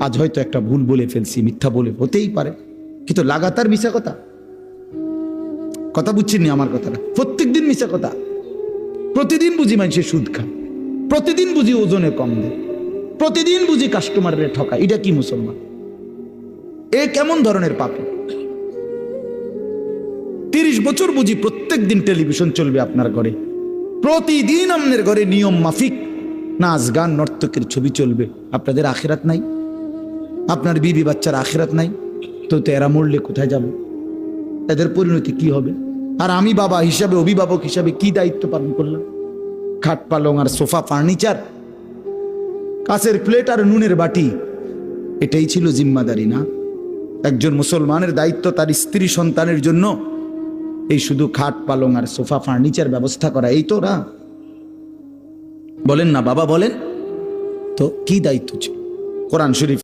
আজ হয়তো একটা ভুল বলে ফেলছি, মিথ্যা বলে, হতেই পারে, কিন্তু লাগাতার মিশা কথা কথা বুঝছেন নি আমার কথাটা? প্রত্যেকদিন মিশা কথা, প্রতিদিন বুঝি মানুষের সুদ খায়, প্রতিদিন বুঝি ওজনে কম দেয়, প্রতিদিন বুঝি কাস্টমারের ঠকা। এটা কি মুসলমান? এ কেমন ধরনের পাপী? 30 বছর বুঝি প্রত্যেক দিন টেলিভিশন চলবে আপনার ঘরে, প্রতিদিন আপনার ঘরে নিয়ম মাফিক নাচ গান নর্তকের ছবি চলবে। আপনাদের আখিরাত নাই? আপনার বিবি বাচ্চার আখিরাত নাই? তো এরা মরলে কোথায় যাবে? এদের পরিণতি কি হবে? আর আমি বাবা হিসাবে, অভিভাবক হিসাবে কি দায়িত্ব পালন করলাম? খাট পালং আর সোফা, ফার্নিচার, কাঁচের প্লেট আর নুনের বাটি, এটাই ছিল জিম্মাদারি না? একজন মুসলমানের দায়িত্ব তার স্ত্রী সন্তানের জন্য এই শুধু খাট পালং আর সোফা ফার্নিচার ব্যবস্থা করা, এই তো না? বলেন না বাবা, বলেন তো কি দায়িত্ব ছিল? কোরআন শরীফ